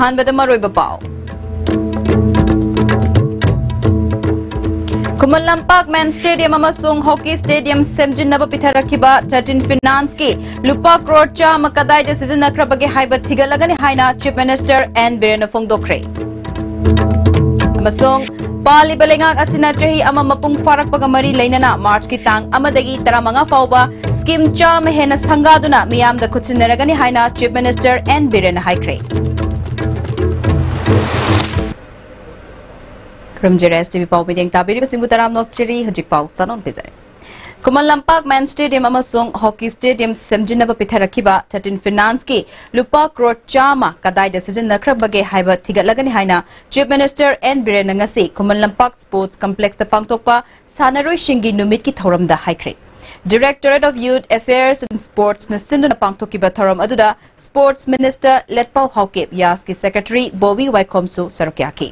अहानबदा मरोइबा पाउ कुमल लंपाक मैन स्टेडियम अमसुंग हॉकी स्टेडियम सेमजिनब पिथरखिबा 13 फाइनांस की लुपा करोड़ चाम कदाइद सिजनख्रबगे हाइब थिगलगनि हाइना चीफ मिनिस्टर एन बीरेन फोंदोक्रे अमसुंग पाली बलेंगाक असिना चही अमा मपुंग फारकपगा मरी लेनना मार्च की तांग अमदगी 15 फाउबा स्कीम चाम हेना संगादुना मियामदा खुचिनरगनि हाइना चीफ मिनिस्टर एन बीरेन हाइक्रे Krimjere STV Pau Bideng Tabiri Simbu Taram Nokchiri Hajik Pau Sanon Pizare Kumal Lampak Man Stadium Amasung Hockey Stadium Semjinaba Pitarakiba 13 Finance ki Lupa Crore Chama Kadai Decision Nakrabage Haiba Thigalagani Haina Chief Minister N Biren ngasi Kumal Lampak Sports Complex the Pangtokpa Sanaroi Shingi Numit ki Thoram da Haikre Directorate of Youth Affairs and Sports na sinduna pangthokiba thoram aduda Sports Minister Letpau Haukip Yas ki Secretary Bobby Waikomsu Sarukyaki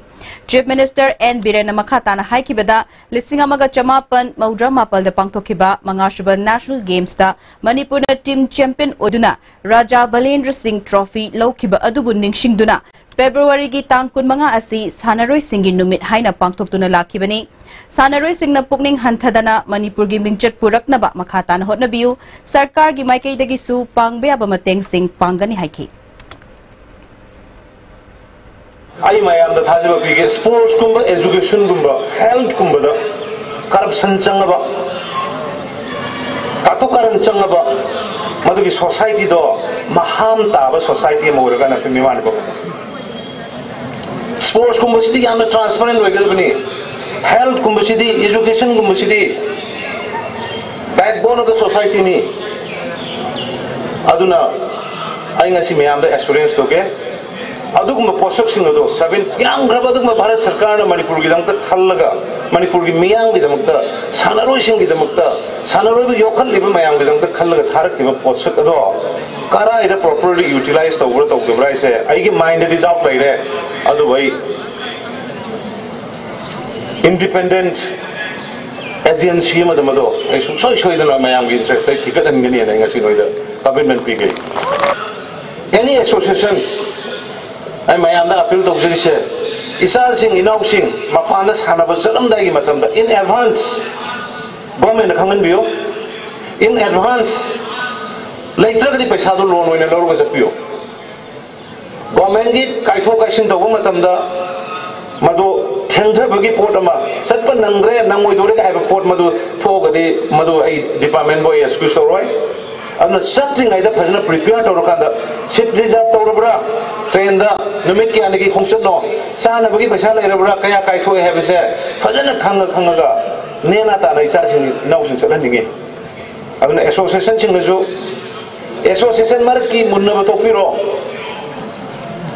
Chief Minister N Biren Makhatana haikibada Lisingamaga Chamapan Maudra Mapal da pangthokiba Mangashuba National Games da Manipur na team champion oduna Raja Balendra Singh Trophy laukiba adubu ningsingduna February ki tang kunmanga asi Sanaroi Singhi numit haina pangthoktuna lakibani Sanaroi Singna pukning hanthadana Manipur gi mingchat puraknaba makhatana hotnabiu sarkar gi maikaidagi su pangbe aba mateng sing pangani haiki ai mayam da thajaba pige sports kumba education kumba health kumba da corruption changaba katukaran changaba madugi society do maham taba society mo raga na pimiman ko sports kumba sidi yamna transparent hoigalbani health kumba sidi education kumba sidi backbone of the society ni aduna ai ngasi mayam da experience toge adugumba posak sing do sabin yang graba adugumba bharat sarkar na manipur gi dang ta khallaga manipur gi miyang gi dang ta sanaroi sing gi dang ta sanaroi bu yokhal liba mayang gi dang ta khallaga tharak ki posak ado kara ida properly utilize to over to gabrai se ai gi mind di doubt lai re adu bhai independent agency ma da mado ai soi soi da mayang gi interest ai ticket an gi ni na ngasi noi da commitment pi gai any association I mayam da appeal to judicial isa sing inau sing mapana sana basalam dai gi matam da in advance government khangan bio in advance later di paisa do loan oina lor ga sapio government gi kaitho kaisin do matam da madu thendra bagi port ama satpa nangre nangoi dore ga ba port madu thoga di madu ai department boy excuse roi adna satting ai da phajna prepare to rokanda seat reserve to robra train da numit ki anagi khongchat no sana bagi paisa lai robra kaya kai thoi have se phajna khanga ga nena ta nai sa sing nau sing chalan ninge adna association sing jo association mar ki munna ba to piro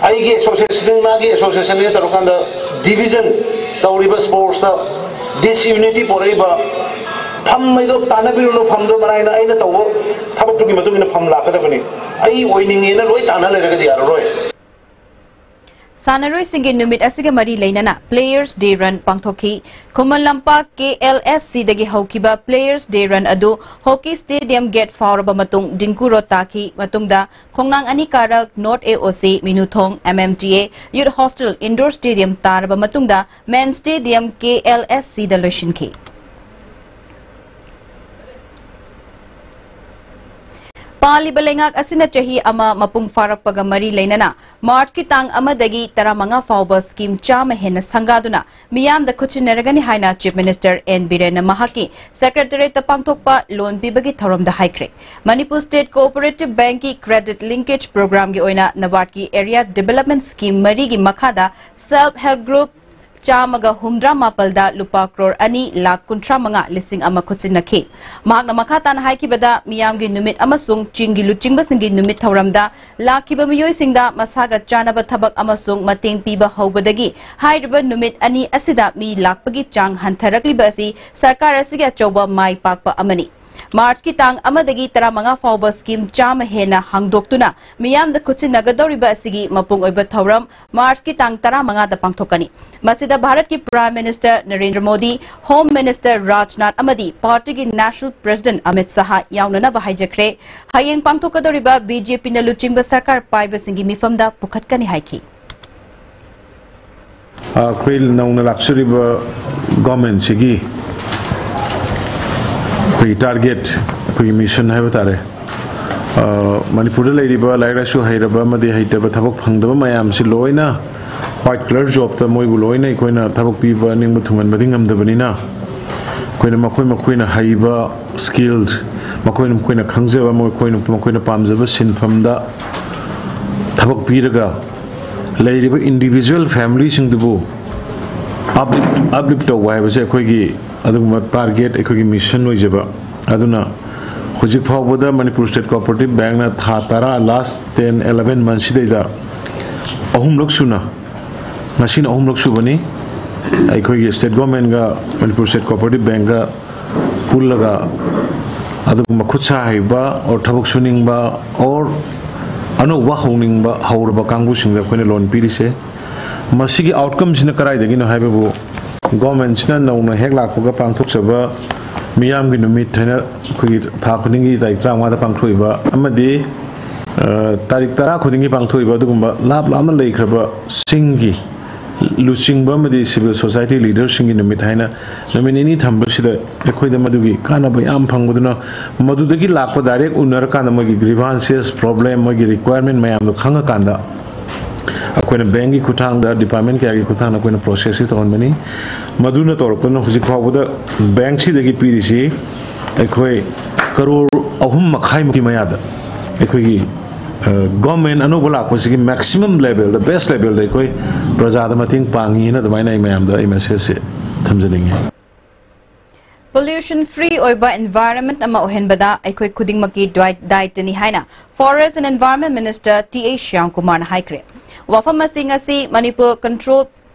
ai ge association ma ge association ne to rokanda division tawriba sports da disunity poraiba pham mai do tanabiru no pham do manai na aina tawo thabak tu ki matung ina pham la ka da bani ai oining ina loi tana le ga di ar roi Sanaroi Singhi Numit Asiga Mari Lainana Players Day Run Pangthoki Kumal Lampak KLSC dagi haukiba Players Day Run adu Hockey Stadium Gate Fauraba matung Dinkuro Taki matungda Khongnang ani karak North AOC Minuthong MMTA Youth Hostel Indoor Stadium taraba matungda Men Stadium KLSC da loishinki Pali balengak asina chahi ama mapung farak pagamari lainana March ki tang amadagi 15 fauba scheme chama hena sangaduna miyam da kuchinaragani haina Chief Minister N Biren Mahaki Secretary ta pangthokpa loan pibagi thoram da haikre Manipur State Cooperative Bank ki credit linkage program gi oina Nabard ki area development scheme mari gi makhada self help group Chamaga humdra mapalda lupa crore ani lakh kuntra manga lising ama kuchinaki mahakna makhatan haikibada miyamgi numit amasung chingi luchingba singi numit thoramda lakhiba miyoi singda masaga chanaba thabak amasung mating piba hobadagi hairiba numit ani asida mi lakpagi chang hantharakliba asi sarkar asiga chauba mai pakpa amani March ki tang amadagi 15 fauba scheme chama hena hangdoktuna miyam da kuchinagadoriba asigi mapung oiba thoram March ki tang 15 da pangthokani masida Bharat ki Prime Minister Narendra Modi Home Minister Rajnath amadi party ki National President Amit Shah yaunana ba haijakre hayeng pangthokadoriba BJP na luchingba sarkar paiba singi mifamda pukhatkani haiki ꯑꯩꯈꯣꯏ ꯅꯧꯅ ꯂꯥꯛꯆꯔꯤꯕ ꯒꯣꯔꯃꯦꯟꯠꯁꯤꯒꯤ ꯑꯩꯈꯣꯏꯒꯤ target ꯑꯩꯈꯣꯏꯒꯤ mission ꯍꯥꯏꯕ ꯇꯥꯔꯦ ꯃꯅꯤꯄꯨꯔꯗ ꯂꯩꯔꯤꯕ ꯂꯥꯏꯔꯤꯛ ꯂꯥꯏꯁꯨ ꯍꯩꯔꯕ ꯑꯃꯗꯤ ꯍꯩꯇꯕ ꯊꯕꯛ ꯐꯪꯗꯕ ꯃꯌꯥꯝꯁꯤ ꯂꯣꯏꯅ ꯋꯥꯏꯠ ꯀꯂꯔ ꯖꯣꯕꯇ ꯃꯣꯏꯕꯨ ꯂꯣꯏꯅ ꯑꯩꯈꯣꯏꯅ ꯊꯕꯛ ꯄꯤꯕ ꯅꯤꯡꯕ ꯊꯨꯡꯍꯟꯕꯗꯤ ꯉꯝꯗꯕꯅꯤꯅ ꯑꯩꯈꯣꯏꯅ ꯃꯈꯣꯏꯅ ꯍꯩꯕ ꯁ꯭ꯀꯤꯜ ꯃꯈꯣꯏꯅ ꯈꯪꯖꯕ ꯃꯈꯣꯏꯅ ꯄꯥꯝꯖꯕ ꯁꯤꯟꯐꯝꯗ ꯊꯕꯛ ꯄꯤꯔꯒ ꯂꯩꯔꯤꯕ ꯏꯟꯗꯤꯕꯤꯖꯨꯋꯦꯜ ꯐꯦꯃꯤꯂꯤꯁꯤꯡꯗꯨꯕꯨ uplift tꯧꯕ ꯍꯥꯏꯕꯁꯦ ꯑꯩꯈꯣꯏꯒꯤ ꯑꯗꯨꯒꯨꯝꯕ ꯇꯥꯔꯒꯦꯠ ꯑꯩꯈꯣꯏꯒꯤ ꯃꯤꯁꯟ ꯑꯣꯏꯖꯕ ꯑꯗꯨꯅ ꯍꯧꯖꯤꯛ ꯐꯥꯎꯕꯗ ꯃꯅꯤꯄꯨꯔ ꯁ꯭ꯇꯦꯠ ꯀꯣꯑꯣꯄꯔꯦꯇꯤꯚ ꯕꯦꯡꯛꯅ ꯊꯥ 10 ꯂꯥꯁ 10-11 ꯃꯟꯊꯁꯤꯗꯩꯗ ꯑꯍꯨꯝꯂꯛ ꯁꯨꯅ ꯉꯁꯤꯅ ꯑꯍꯨꯝꯂꯛ ꯁꯨꯕꯅꯤ ꯑꯩꯈꯣꯏꯒꯤ ꯁ꯭ꯇꯦꯠ ꯒꯣꯔꯃꯦꯟꯠꯒ ꯃꯅꯤꯄꯨꯔ ꯁ꯭ꯇꯦꯠ ꯀꯣꯑꯣꯄꯔꯦꯇꯤꯚ ꯕꯦꯡꯛꯒ ꯄꯨꯜꯂꯒ ꯑꯗꯨꯒꯨꯝꯕ ꯈꯨꯠꯁꯥ ꯍꯩꯕ ꯑꯣꯔ ꯊꯕꯛ ꯁꯨꯅꯤꯡꯕ ꯑꯣꯔ ꯑꯅꯧꯕ ꯍꯧꯔꯕ ꯀꯥꯡꯕꯨꯁꯤꯡꯗ ꯑꯩꯈꯣꯏꯅ ꯂꯣꯟ ꯄꯤꯔꯤꯁꯦ ꯃꯁꯤꯒꯤ ꯑꯥꯎꯠꯀꯝꯁꯤꯅ ꯀꯗꯥꯏꯗꯒꯤꯅꯣ ꯍꯥꯏꯕꯕꯨ ꯒꯣꯔꯃꯦꯟꯠꯁꯤꯅ ꯅꯧꯅ ꯍꯦꯛ ꯂꯥꯛꯄꯒ ꯄꯥꯡꯊꯣꯛꯆꯕ ꯃꯤꯌꯥꯝꯒꯤ ꯅꯨꯃꯤꯠ ꯍꯥꯏꯅ ꯑꯩꯈꯣꯏꯒꯤ ꯊꯥ ꯈꯨꯗꯤꯡꯒꯤ ꯇꯥꯔꯤꯛ 35ꯗ ꯄꯥꯡꯊꯣꯛꯏꯕ ꯑꯃꯗꯤ ꯇꯥꯔꯤꯛ 10 ꯈꯨꯗꯤꯡꯒꯤ ꯄꯥꯡꯊꯣꯛꯏꯕ ꯑꯗꯨꯒꯨꯝꯕ ꯂꯥꯞꯅ ꯂꯩꯈ꯭ꯔꯕ ꯁꯤꯡꯒꯤ ꯂꯨꯆꯤꯡꯕ ꯑꯃꯗꯤ ꯁꯤꯚꯤꯜ ꯁꯣꯁꯥꯏꯇꯤ ꯂꯤꯗꯔꯁꯤꯡꯒꯤ ꯅꯨꯃꯤꯠ ꯍꯥꯏꯅ ꯅꯨꯃꯤꯠ ꯅꯤꯅꯤ ꯊꯝꯕꯁꯤꯗ ꯑꯩꯈꯣꯏꯗ ꯃꯗꯨꯒꯤ ꯀꯥꯟꯅꯕ ꯌꯥꯝ ꯐꯪꯕꯗꯨꯅ ꯃꯗꯨꯗꯒꯤ ꯂꯥꯛꯄ ꯗꯥꯏꯔꯦꯛ ꯎꯅꯔꯀꯥꯟꯗ ꯃꯣꯏꯒꯤ ꯒ꯭ꯔꯤꯚꯥꯟꯁꯦꯁ ꯄ꯭ꯔꯣꯕ꯭ꯂꯦꯝ ꯃꯣꯏꯒꯤ ꯔꯤꯀ꯭ꯋꯥꯌꯔꯃꯦꯟ ꯃꯌꯥꯝꯗꯣ ꯈꯪꯉꯀꯥꯟꯗ ꯑꯩꯈꯣꯏꯅ ꯕꯦꯡꯛꯒꯤ ꯈꯨꯠꯊꯥꯡꯗ ꯗꯤꯄꯥꯔꯠꯃꯦꯟꯠ ꯀꯌꯥꯒꯤ ꯈꯨꯠꯊꯥꯡꯗ ꯑꯩꯈꯣꯏꯅ ꯄ꯭ꯔꯣꯁꯦꯁꯁꯤ ꯇꯧꯍꯟꯕꯅꯤ ꯃꯗꯨꯅ ꯇꯧꯔꯛꯄꯅ ꯍꯧꯖꯤꯛ ꯐꯥꯎꯕꯗ ꯕꯦꯡꯛꯁꯤꯗꯒꯤ ꯄꯤꯔꯤꯁꯤ ꯑꯩꯈꯣꯏ ꯀꯔꯣꯔ 3.5 ꯃꯌꯥꯗ ꯑꯩꯈꯣꯏꯒꯤ government ꯑꯅꯧꯕ ꯂꯥꯛꯄꯁꯤꯒꯤ maximum level the best level ꯗ ꯑꯩꯈꯣꯏ ꯄ꯭ꯔꯖꯥꯗ ꯃꯇꯦꯡ ꯄꯥꯡꯉꯤꯅ ꯑꯗꯨꯃꯥꯏꯅ ꯑꯩ ꯃꯌꯥꯝꯗ ꯑꯩ ꯃꯦꯁꯦꯖꯁꯦ ꯊꯝꯖꯅꯤꯡꯉꯤ pollution free oiba environment ama ohenbada aikoi khudingmaki daitani haina forest and environment minister ta Shyamkumar na haikre wafam asi Manipur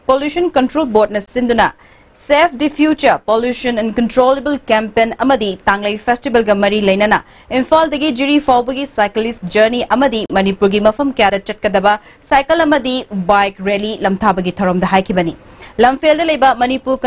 pollution control board na sinduna Save the Future Pollution and Controllable Campaign Amadi Tanglai Festival Gamari Lainana Imphal Dagi Jiri Fawbagi Cyclist Journey Amadi Manipurgi Mafam Kyada Chatkadaba Cycle Amadi Bike Rally Lamthabagi Tharom the Haikibani Lamfelde Leba Manipur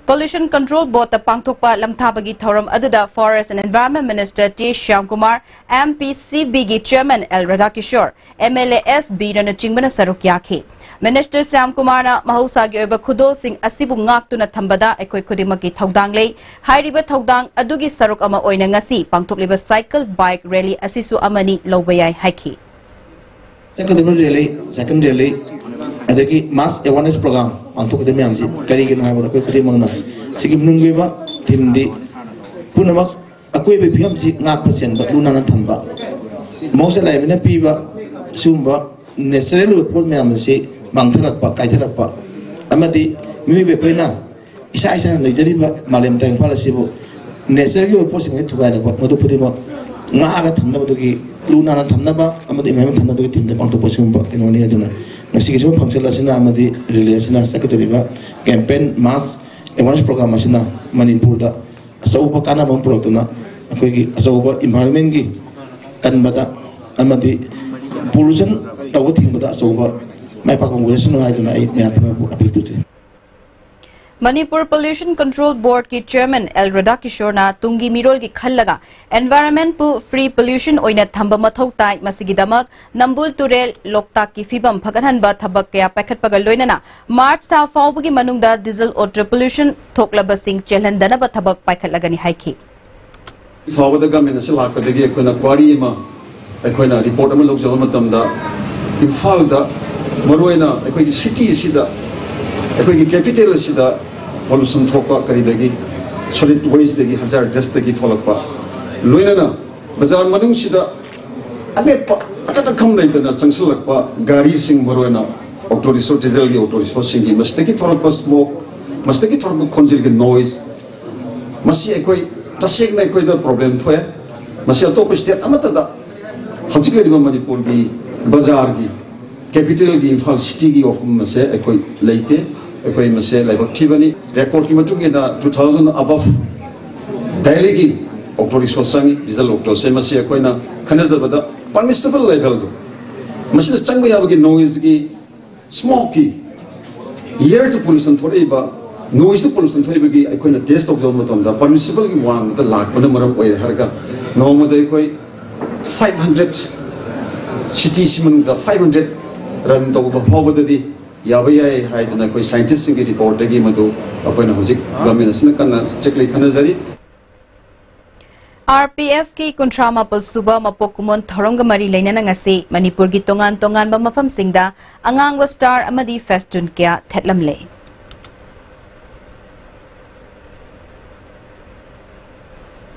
Pollution Control Board the Pangthokpa Lamthabagi Thorum Aduda Forest and Environment Minister T. Shyamkumar, MPCB Chairman L. Radhakishore, MLAS B. Rana Chingbana Sarukyaki. Minister Shyamkumar na Mahusagi Oba Kudo Singh Asibu Ngaktuna Thambada Ekoi Kudimaki Thogdanglei, Hairiba Thogdang Adugi Saruk Ama Oinangasi, Pangthokliba Cycle Bike Rally Asisu Amani Lowayai Haiki. Secondly, adaki mass awareness program antuk de myamji kari gina ha boda koi khudi mangna sigim nungweba timdi punamak akoi be phiam ji ngak pa chen ba luna na thamba mausa lai bina piba sumba natural report myam si mangtharak pa kaitharak pa amadi mi be koina isa leijari ba malem tang phala sibu natural gi report sim thugai da modu phudi ma nga aga thamna bodu luna na thamna ba amadi myam thamna do timde pangto posumba enoni aduna Nasi function asina amadi relation secretary ba campaign mass awareness program asina Manipur da asauba kana bam product na akoi gi asauba environment gi kanbada amadi pollution tawu thingba da asauba mai pa congression ai duna ai me appeal tu Manipur Pollution Control Board ki Chairman L. Radhakishore na Tungi Mirol ki khallaga environment pu free pollution oina thamba mathau tai masigidamak Nambul Turel Loktak ki fibam phaganhan ba thabak kaya pakhat pagal loinana March tha fawbugi manungda diesel auto pollution thoklaba sing chelhandana ba thabak paikhatlagani haiki fawda government se lakadagi ekona query ma ekona report ama lokjaba matamda Imphal da maroina ekoi city sida ekoi capital sida pollution thokpa karidagi solid waste dagi hazardous dagi tholakpa loinana bazar manung sida anepa akata kham leitana changsalakpa gari sing maroina auto rickshaw diesel gi auto rickshaw sing gi mastaki tholakpa smoke mastaki tholakpa konjil gi noise masi ekoi tasek na ekoi da problem thoya masi atop state amata da hojik le diba Manipur gi bazar gi capital gi Imphal city gi of mase ekoi leite ekoi mase laibak thibani record ki matung ina 2000 above daily ki auto rickshaw sangi diesel auto se mase ekoi na khanazabada permissible level do mase changba yabagi noise gi smoke ki air to pollution thori ba noise to pollution thori ba gi ekoi na test of zone matam da permissible gi one da lakh bana maram oi harga no ma da ekoi 500 city simang da 500 run to ba phobada di याबा याय हाइदना कोई scientist Singh की report की मधु अखोइना हुजिक government असना कन्ना strictly खनजरी RPF की कुंट्रा मपल सुबा मपोक कुमोन थोरंग मरी लेना ngasi Manipur की तोंगान तोंगान बा मफम सिंगदा अंगांग व स्टार अमदी फेस्टुन क्या थेटलमले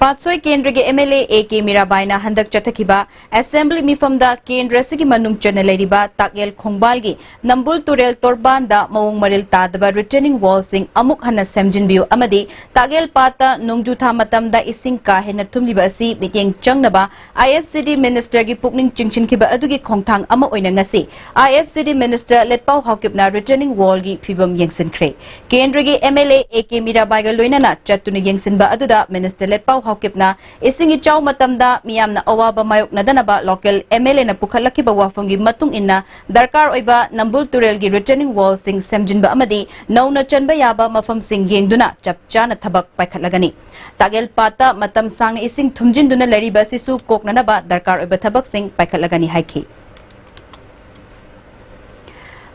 पात्सोई केंद्र के MLA AK मीराबाईना हंदक चथकिबा असेंबली मिफमदा केंद्र सिगी मनुंग चने लेरिबा ताकेल खोंगबालगी नंबुल तुरेल तोरबानदा मवोंग मरिल तादबा रिटर्निंग वॉल सिंग अमुक हन्ना सेमजिनबियु अमदी ताकेल पाता नोंगजुथा मतमदा इसिंग का हेना थुमलिबा असि मिटिंग चंगनबा IFCD मिनिस्टर की पुकनिंग चिंगचिनखिबा अदुगी खोंगथांग अमा ओइना ngasi IFCD मिनिस्टर लेटपाउ हाउकिपना रिटर्निंग वॉल की फिबम यंगसिनख्रे केंद्र के MLA AK मीराबाईगा लोइनाना चतुन यंगसिनबा अदुदा मिनिस्टर लेटपाउ हाउकिपना इसिंगी चाउ मतमदा मियामना अवाबा मायोक नदनबा लोकल MLA ना पुखलखिबा वाफंगी मतुंग इन्ना दरकार ओइबा नंबुल तुरेल की रिटर्निंग वॉल सिंग सेमजिनबा अमदी नौना चनबा याबा मफम सिंग येंगदुना चपचाना थबक पाइखलगनी तागेल पाता मतम सांग इसिंग थुमजिनदुना लरिबा सिसु कोकननबा दरकार ओइबा थबक सिंग पाइखलगनी हाइखी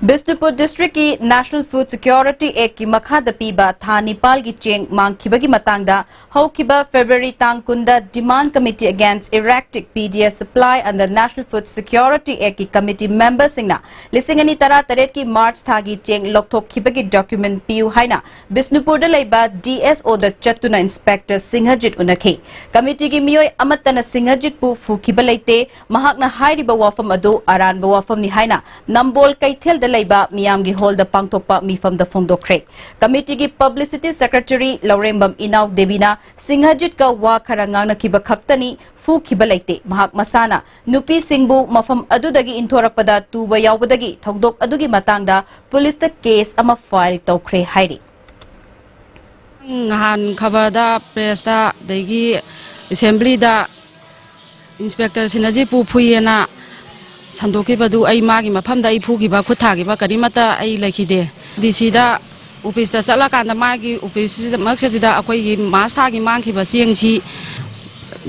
बिष्णुपुर डिस्ट्रिक्ट की नेशनल फूड सिक्योरिटी एक्ट की मखादा पीबा था निपाल की चेंग मांगखिबगी मतांगदा हौखिबा फेब्रुअरी तांग कुंदा demand committee against erratic PDS supply under national food security act की कमिटी मेंबर सिंगना लिसिंगनी तरा तरेट की मार्च थागी चेंग लोकथोखिबगी डॉक्यूमेंट पियु हाइना बिष्णुपुर द लेबा DSO द चतुना इंस्पेक्टर सिंहजित उनखे कमिटी की मियोय अमतना सिंहजित पु फुखिबा लेते महाकना हाइरिबा वाफम अदु अरानबा वाफम नि हाइना नंबोल कैथेल लेबा मियाम की होल द पांगथोकपा मिफम द फोंगदोखरे कमिटी की पब्लिसिटी सेक्रेटरी लौरेंबम इनाउ देवीना सिंहजित का वा खरा nganakhiba khaktani fu khiba leite mahak masana nupi singbu mafam adudagi inthorakpada tuba yaubadagi thongdok adugi matangda police ta case ama file tawkhre hairi han khabada press da degi assembly da inspector sinaji pu phuyena संदोके बदु आई मागी मफम दा इफु की बा खुथागी बा करिमता आई लखिदे DC दा office दा चला कांदा मागी ऑफिस मक्सद दा अखोई की मास थागी मांगखि बा चेंगसी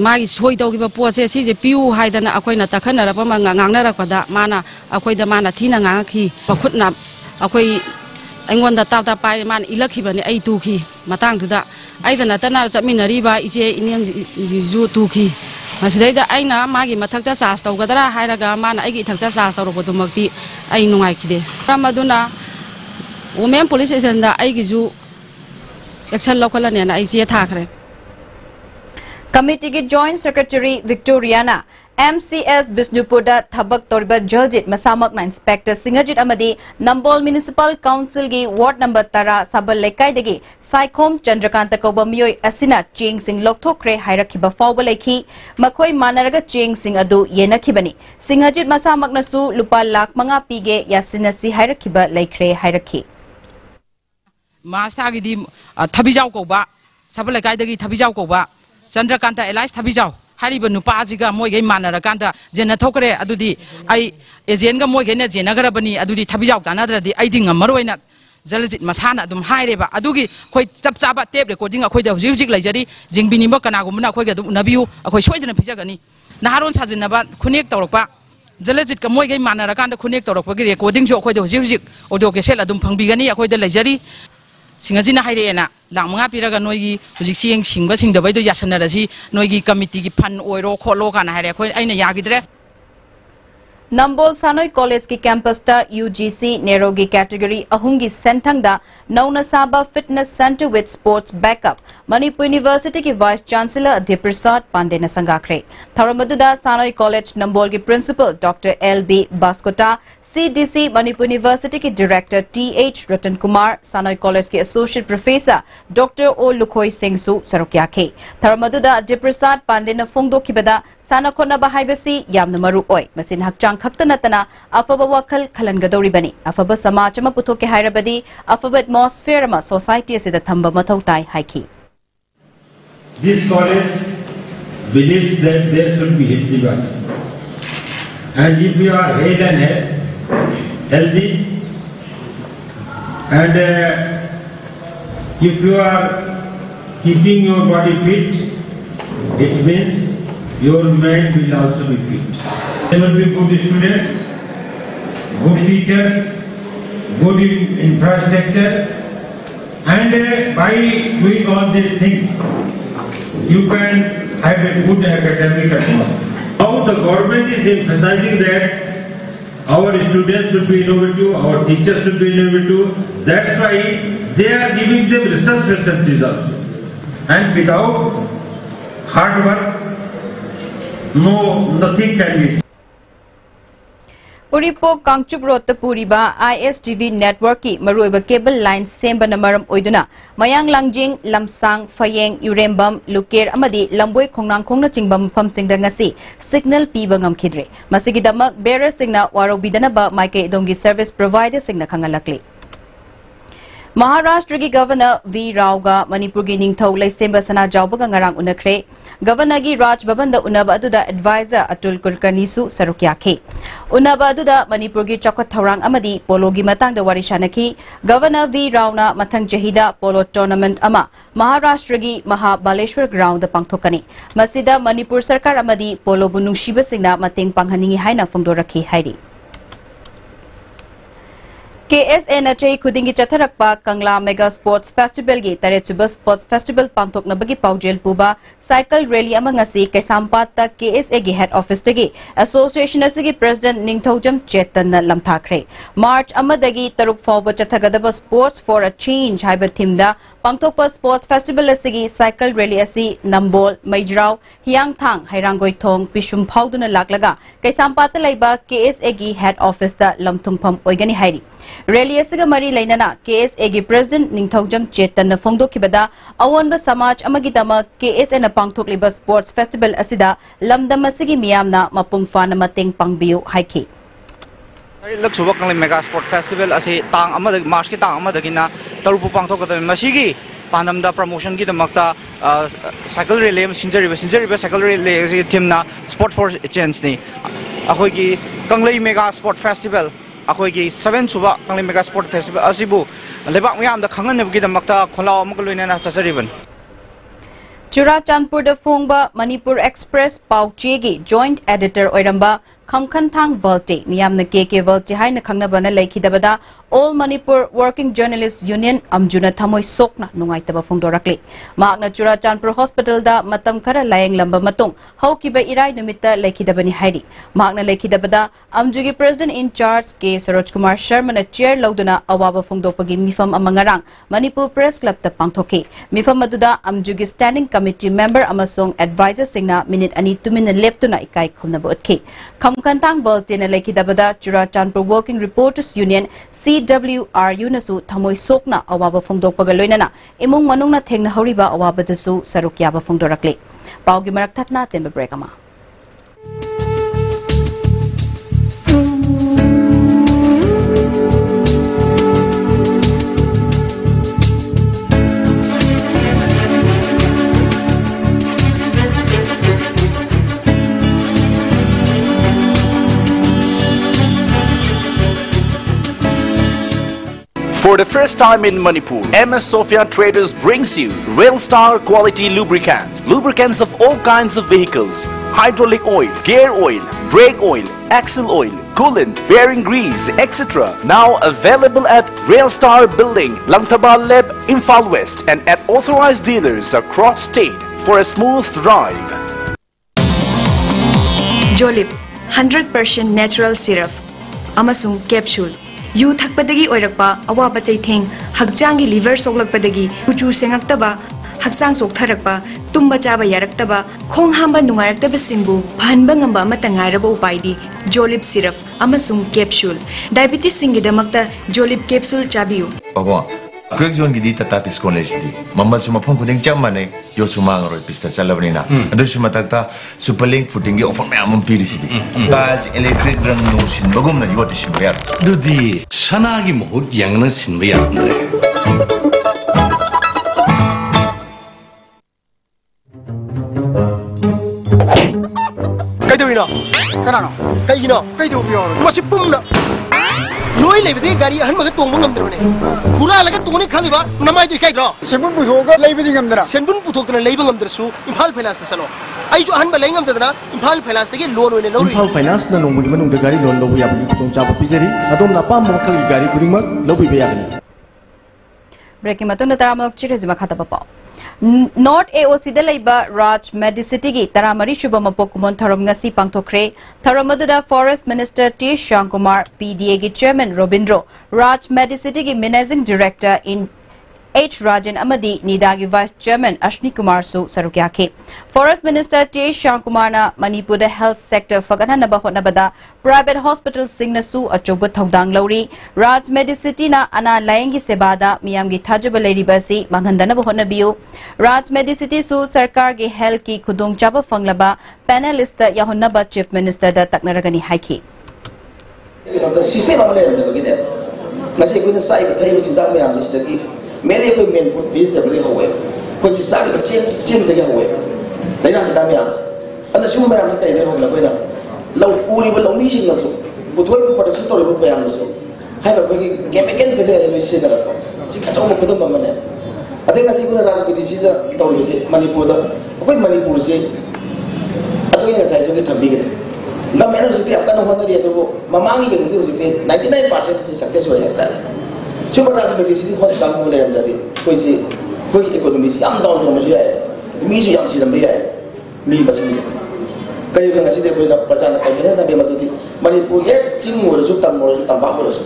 मागी सोई तौगी बा पोसे सिजे पिउ हाइदना अखोइना तखनरप मा ngangnarapda माना अखोइदा माना थिना nganगखि बखुतना अखोई अइंगोंदा ताता पाइ मान इलखिबनि आई तुखि मतंग दुदा आइदना तना चमिनरी बा इसे इनेंग जिजु तुखि मसिदैदा आइना मागी मथक्ता चार्ज तौगदरा हाइरागा माना आइगी इथक्ता चार्ज तौरबदुमक्ति आइ नुंगाइखिदे रामदुना वुमेन पुलिस स्टेशन दा आइगिजु एक्शन लौखलनेना आइ जे थाखरे कमिटी की जॉइंट सेक्रेटरी विक्टोरियाना MCS बिष्णुपुर दा थबक तोरबा जलजित मसामकना इंस्पेक्टर सिंहजित अमदी नंबोल म्युनिसिपल काउंसिल की वार्ड नंबर 13 सबल लेकाइदगी साइखोम चंद्रकांत कौबा मियोय असिना चेंग सिंह लोकथोखरे हाइरखिबा फावबा लेखि मखोय मानरगा चेंग सिंह अदु येनखिबनी सिंहजित मसामकनासु लुपा लाख 5 पीगे यासिनसी हाइरखिबा लेखरे हाइरखि मास्तागिदी थबिजाव कौबा सबल लेकाइदगी थबिजाव कौबा चंद्रकांत एलाइस थबिजाव हारिबा नुपाजिगा मोइगै मानरकांदा जेना थोकरे अदुदी आई एजेंटगा मोइगैना जेनगरबनी अदुदी थबिजाव तानाद्रदी आइदि ngमरोइना जलजित मसाना अदुम हाइरेबा अदुगी खोइ चपचाबा टेप रिकॉर्डिंग अखोइदा हुजिक हुजिक लैजरी जिंगबिनिबा कनागुमना अखोइगा दु उनबियु अखोइ सोइदना फिजगनी नहारोन साजिनबा खुनेक तौरपा जलजित का मोइगै मानरकांदा खुनेक तौरपगी रिकॉर्डिंग जो अखोइदा हुजिक हुजिक ऑडियो केसेट अदुम फंगबिगनी अखोइदा लैजरी सिंगजिना हाइरेना लामंगा पिरगा नोइगी हुजिक सिंग सिंगबा सिंगदबैदो यासनरसी नोइगी कमिटी की फन ओइरो खोलो काना हाइरे अखोइ आइना यागिद्रे नंबोल सानोई कॉलेज की कैंपस ता UGC नेरोगी कैटेगरी अहुंगी सेंथंगदा नौना साबा fitness centre with sports backup Manipur university की वाइस चांसलर अध्यप्रसाद पांडे ने संगाखरे थरमदुदा सानोई कॉलेज नंबोल की principal doctor LB Baskota CDC Manipur university के director TH Ratan Kumar सानोई college के एसोसिएट प्रोफेसर डॉक्टर ओ लुखोई सिंहसु सरोक्याखे थरमदुदा अध्यप्रसाद पांडे ने फोंगदोखिबदा साना खोनबा हाइबसी यामना मरु ओय मसिन हक्चांग खक्ता नतना अफबा वखल खलनगदौरिबनी अफबा समाज अमा पुथोके हाइरबदी अफबा एटमॉस्फेयर अमा सोसाइटी असिदा थंबा मथौ ताई हाइखि This college believes that there should be health debate, and if you are head and head healthy, and if you are keeping your body fit, it means your mind will also be fit. There will be good students, good teachers, good infrastructure, and by doing all these things, you can have a good academic atmosphere. Now the government is emphasizing that our students should be innovative, our teachers should be innovative. That's why they are giving them research facilities also. And without hard work, nothing can be. Uripok Kangchup Road Puriba ISTV network ki maruiba cable line semba namaram oiduna mayang langjing lamsang fayeng urembam luker amadi lamboi khongnang khongna chingbam pham singda ngasi signal piba ngamkhidre masigi damak bearer singna warobidana ba maike dongi service provider singna khangalakli Maharashtra ki Governor V. Rao ga Manipur ki Ningthau Laisemba Sana Jauba ga ngarang unakre Governor ki Raj Bhavan da unaba aduda advisor Atul Kulkarni su saruk yakhe unaba aduda Manipur ki Chakot Thaurang amadi polo gi matang da wari shanaki Governor V. Rao na mathang jahida polo tournament ama Maharashtra ki Mahabaleshwar ground da pangthokani masida Manipur sarkar amadi polo bu nungsiba singna mateng panghaningi haina phongdorakhi hairi KSA na chahi khudingi chatharakpa Kangla Mega Sports Festival gi Taretsuba Sports Festival pangthokna bagi paujel puba cycle rally ama ngasi Kaisampat ta KSA gi head office tagi association asigi president Ningthaujam Chetan na lamthakre March amadagi taruk fawba chathagadaba sports for a change haiba thimda pangthokpa sports festival asigi cycle rally asi Nambol Maijrao Hiangthang Hairangoi Thong Pishum phauduna laklaga Kaisampat ta laiba KSA gi head office da lamthungpham oigani hairi Rally asiga mari lainana KSA gi President Ningthaujam Chetan na phongdokhibada awonba samaj amagi dama KSA na pangthokliba sports festival asida lamdam asigi miyamna mapung fana mateng pangbiu haiki Laksuba Kangla Mega Sport Festival asi tang amada March ki tang amada na tarupu pangthokada masigi pandamda promotion ki damakta cycle relay sinjari cycle relay asi teamna sport for change ni akhoi ki Kangla Mega Sport Festival अखोई की 7 सुबह कंगली mega sport festival असिबु लेबाक मयाम दा खंगनबगी दमक्ता खोलाव अमक लोइना चचरिबन Churachandpur da phongba Manipur Express pauchegi joint editor oiramba Khamkhanthang Valte miyamna KK Valte haina khangnabana laikhidabada All Manipur Working Journalists Union amjuna thamoi sokna nungaitaba phongdorakli maakna Churachandpur Hospital da matam khara layeng lamba matung haukiba irai numitta laikhidabani hairi maakna laikhidabada amjugi president in charge K Saroj Kumar Sharma na chair lauduna awaba phongdopagi mifam amangarang Manipur Press Club ta pangthoki mifam aduda amjugi standing committee member amasong advisor singna minute ani tumina leptuna ikai khumnaba utki Khamkhanthang Valte na laikhidabada Churachandpur Working Reporters Union CWRU nasu thamoi sokna awaba phongdokpaga loinana imung manungna thengna horiba awabadasu saruk yaba phongdorakle paugi marak thatna tembe break ama For the first time in Manipur, MS Sophia Traders brings you Real Star quality lubricants. Lubricants of all kinds of vehicles. Hydraulic oil, gear oil, brake oil, axle oil, coolant, bearing grease, etc. Now available at Real Star Building, Langtabal Leb, Imphal West and at authorized dealers across state for a smooth drive. Jolip 100% natural syrup amasung capsule yu thakpadagi oirakpa awaba chaitheng hakjangi liver soglakpadagi kuchu sengaktaba haksang soktharakpa tumba chaba yaraktaba khong hamba nungaraktaba singbu phanba ngamba amata ngairaba upaidi Jolip syrup amasung capsule diabetes singi damakta Jolip capsule chabiu babo Quick zone gidi tata college di mamal suma phone kuding cham mane yo suma ngaro pista salabni na adu suma takta superlink footing gi offer me amam pirisi di tas electric rang no sin bagum na yoti sin bayar dudi sana gi mohut yang na sin bayar andre kai doina kana no kai gino kai do biyo masi pumna Noi lebih gari han maga tong mangam terane. Kura laga tong ni khali ba namai tu kai dro. Senbun puthok ga lebih ngam dra. Senbun puthok tena lebih ngam dra su impal phelas ta salo. ai ju han ba lengam tadna Imphal Finance tagi loan oine lori Imphal Finance na nongbu manung da gari loan lobu yabani tong chaba pizari adom na pam makal gari kudingma lobu yabani Breaking matunda taramok chirezima khata papa North AOC da leiba Raj Medicity gi taramari shubha mapokumon tharom ngasi pangthokre tharamadda Forest Minister T Shankumar PDA gi Chairman Robindro Raj Medicity gi Managing Director in H Rajan Amadi Nidagi Vice Chairman Ashni Kumar Su Sarukyake Forest Minister T Shankumar na Manipur health sector fagana nabada private hospital singna su achoba thodang lori Raj Medicity na ana layengi sebada miyamgi thajaba leiribasi manghandana bahona biu Raj Medicity su sarkar gi health ki khudong chaba fanglaba panelist yahonnaba Chief Minister da taknaragani haiki system amale bagide ngasi kuina sai bathai ku chinta me amji sidaki मेरे कोई main food बीस दे बले हुए कोई सारी बच्चे change दे हुए लेकिन अंत में आप अंत शुरू में आप कहीं दे हम लोग ना लो पूरी वो लोमी चीज़ लसो फुटबॉल में प्रोडक्शन तो लोग बयान लसो है ना कोई गेम गेम पे जाए लोग इसे तरह सिक्का चौक में खुद मम्मने अरे ना सिक्का राजनीति चीज़ तो लोग इसे मणिपुर दा कोई मणिपुर से अतः ये साइज़ के थम्बी के ना मैंने उसे आपका ना होता दिया तो वो ममांगी के मुझे उसे 99% से सक्सेस हो जाता है Cuma rasa medisi itu harus tanggung mulai dari koi ekonomi sih, yang tahun tahun sih ya, misi yang sih nampak ya, misi macam ni. Kalau kita ngasih dia koi nak percaya nak kami sampai matu di Manipur ya, cinggu orang tambah orang.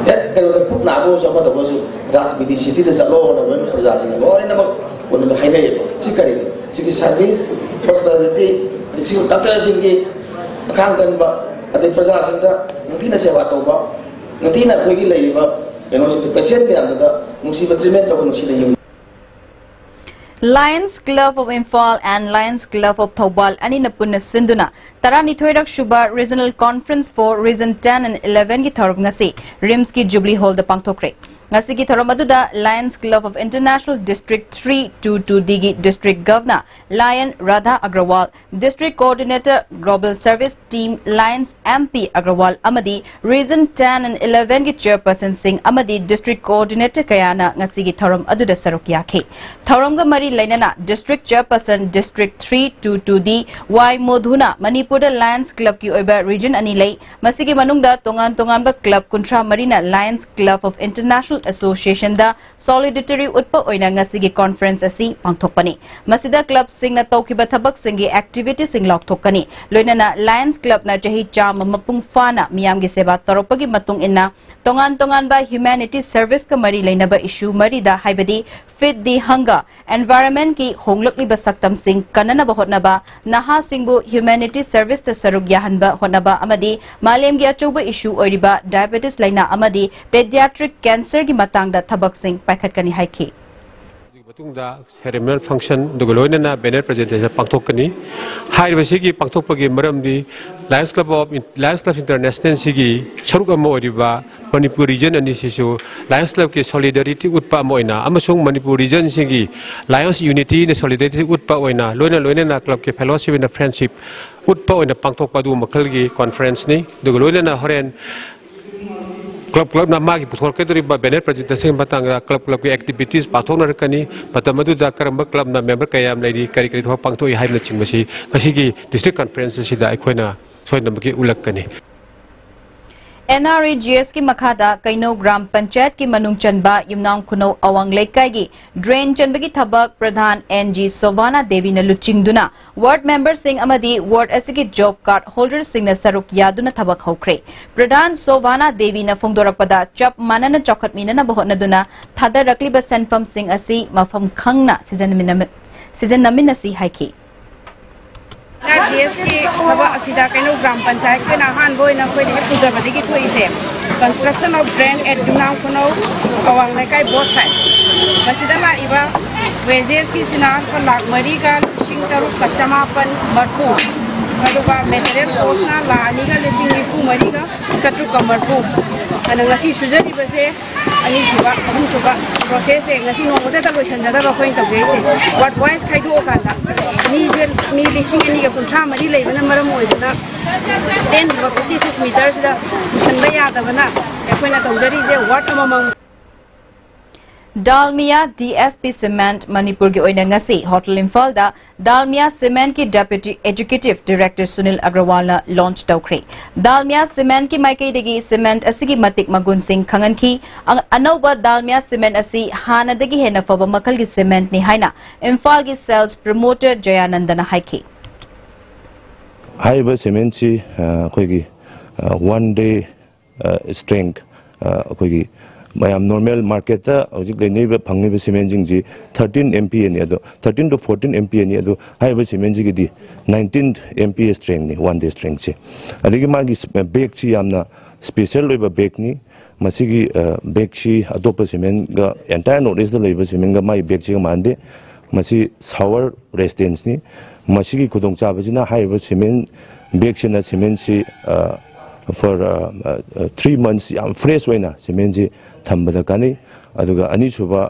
Ya kalau kita pun nak orang sama tu orang rasa medisi itu tidak selalu orang percaya sih. Orang nama orang hanya ya, sih kali, sih service, hospitality, sih dokter sih ni, kangen ba, ada percaya sih dah, nanti nasi apa tahu ba. Nanti nak pergi lagi ba, yang orang itu pasien ni ada, mesti bertreatment atau mesti lagi. Lions Club of Imphal and Lions Club of Thobal ani napuna sinduna tarani thoirak shuba regional conference for region 10 and 11 ki tharum ngasi rims ki jubilee hall da pangthokre ngasi ki tharum adu da Lions Club of International District 322 digi district governor Lion Radha Agrawal district coordinator global service team Lions MP Agrawal amadi region 10 and 11 ki chairperson Singh amadi district coordinator Kayana ngasi ki tharum adu da saruk yakhe tharum ga mari lainana district chairperson district 322 di Y Modhuna Manipur Lions Club ki oiba region ani lei masigi manungda tongan ba club kuntra marina Lions Club of International Association da solidarity utpa oina ngasigi conference asi pangthokpani masida club sing na tawkiba thabak singi activity sing lokthokani loinana Lions Club na jahi chama mapung fana miyamgi seba toropagi matung inna tongan ba humanity service ka mari leina ba issue mari da haibadi fit the hunger environment ki honglakli ba saktam sing kanana ba hotna ba naha singbu humanity service ta saruk yahan ba hotna ba amadi malem gi achoba issue oiriba diabetes laina amadi pediatric cancer gi matang da thabak sing paikhat kani haiki matungda ceremonial function dugoloina banner presentation pangthokani hairibasigi pangthokpagi maramdi Lions Club International sigi saruk ama oriba Manipur region ani sisu Lions Club ki solidarity utpa moina amasung Manipur region sigi Lions unity ne solidarity utpa oina loina na club ki fellowship and friendship utpa oina pangthokpa du makhal gi conference ni dugoloina na horen club na magi puthor ke dori ba banner presentation batang club ki activities pathok na rakani batamadu da karamba club na member kayam lady kari tho pangthoi haibna chingmasi masigi district conference sida aikoina soinamki ulakani NREGS ki makhada kaino gram panchayat ki manung chanba yumnang kuno awang laikai gi drain chanbagi thabak pradhan NG Sovana Devi na luchingduna ward member sing amadi ward asigi job card holder sing na saruk yaduna thabak hokre pradhan Sovana Devi na phongdorakpada chap manana chokhat minana bahotna duna thada rakli ba senfam sing asi mafam khangna season namin si haiki GS ki haba asida kaino gram panchayat ke na han boy na koi de puja badi ki thoi se construction of drain at dunang kuno awang lai kai both side basida la iba wages ki sina ko lak mari ga sing taru kachamapan marfu aduga material cost na la ani ga sing fu mari ga chatru kamarfu ana ngasi sujari base ani suba abun suba process e ngasi no mode ta loisan jada ba point ge se what wise khai do kanda ni lising ani ga kuntra mari lei bana maram oi dana 10 ba 56 meters da usan ba ya da bana e koina tawjari je what amamang Dalmia DSP Cement Manipur gi oina ngasi Hotel Imphal da Dalmia Cement ki Deputy Executive Director Sunil Agrawal na launch tawkhre. Dalmia Cement ki maikai degi cement asigi matik magun sing khangan ki ang anauba Dalmia Cement asi hana degi hena faba makal gi cement ni haina Imphal gi sales promoter Jayanandana haiki. Haiba cement chi koi gi one day strength koi gi mayam normal market ta hojik dei ba phangni ba cement jing ji 13 MPa ni ado 13 to 14 MPa ni ado hai ba cement ji gi di 19 MPa strength ni one day strength chi adigi magi bag chi yamna special loiba bag ni masigi bag chi adopa cement ga entire notice da leiba cement ga mai bag chi ga mande masi sour resistance ni masigi khudong cha ba jina hai ba cement bag chi na cement chi for 3 months yam fresh waina cement ji thambada kani aduga ani chuba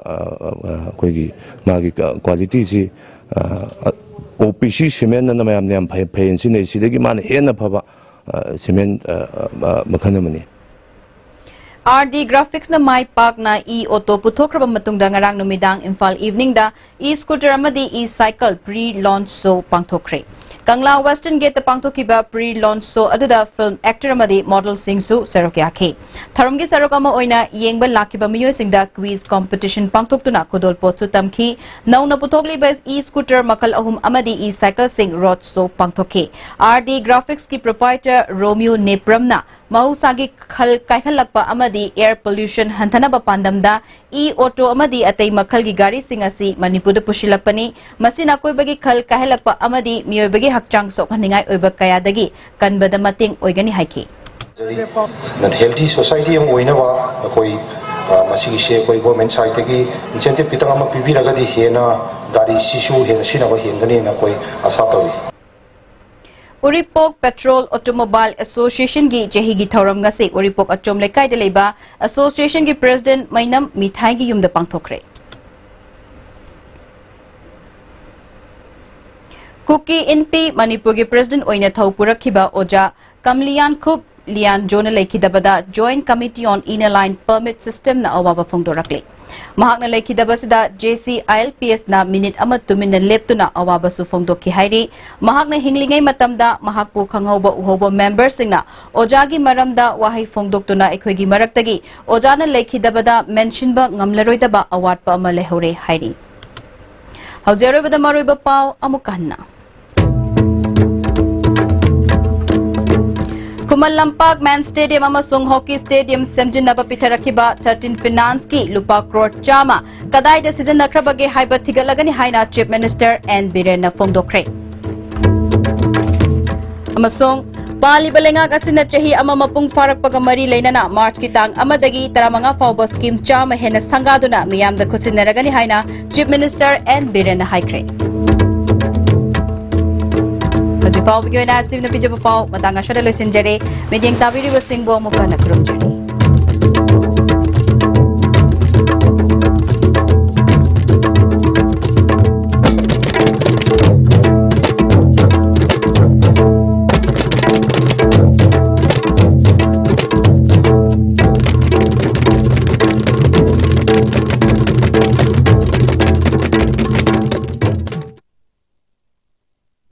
koigi magi quality ji OPC cement na mayam ne am phain si nei sidagi man hena phaba cement makhanamani RD Graphics na mai park na auto puthokraba matungda ngarang numidang Imphal evening da scooter amadi cycle pre-launch show pangthokre. Kangla Western Gate pangthokiba pre-launch show aduda film actor amadi model singsu sarokyakhe. Tharumgi sarokama oina yengba lakiba miyoy singda quiz competition pangthoktuna kudol potsu tamki nauna puthokliba scooter makal ahum amadi cycle sing road show pangthokhe. RD Graphics ki proprietor Romeo Nepramna mausagi khal kaikhalakpa amadi air pollution hantanaba pandamda auto amadi atei makhal gi gari singasi Manipur da pushilakpani masina koibagi khal kahelakpa amadi miyoibagi hakchang sokhaningai oiba kayadagi kanbada mating oigani haiki that healthy society am oina wa koi masigi se koi government side gi incentive kitanga ma pibi raga di hena gari sisu hena sina wa hengani na koi asa tawi Uripok Petrol Automobile Association gi jehi gi thoram ngase Uripok achom lekai de leba association gi president Mainam Mithai gi yumda pangthokre Kuki NP Manipur gi president oina thaupurakhiba Oja Kamlian Khub Lian Jona lekhidabada Joint Committee on Inner Line Permit System na awaba phongdorakle Mahakna lekhidabasida JCILPS na minute ama tumina leptuna awaba su phongdokhi hairi Mahakna hinglingai matamda mahakpu khanghoba uhoba members singna Ojagi maramda wahai phongdoktuna ekhoigi maraktagi Ojana lekhidabada mention ba ngamlaroidaba award pa ama lehore hairi Hauzeroibada maroiba pau amukanna Kumal Lampak Man Stadium amasung Hockey Stadium semjinaba pitharakhiba 13 finance ki lupa crore chama kadai da season nakrabage haiba thigalagani haina Chief Minister N Birena phongdokre amasung Pali Balengak asina chahi ama mapung farakpaga mari leinana March ki tang amadagi 15 fauba scheme chama hena sangaduna miyamda khusinaragani haina Chief Minister N Birena haikre Pau video na sim na pijaba pau matanga shada loisinjare medyang tabiri basingbo mukana kurumjari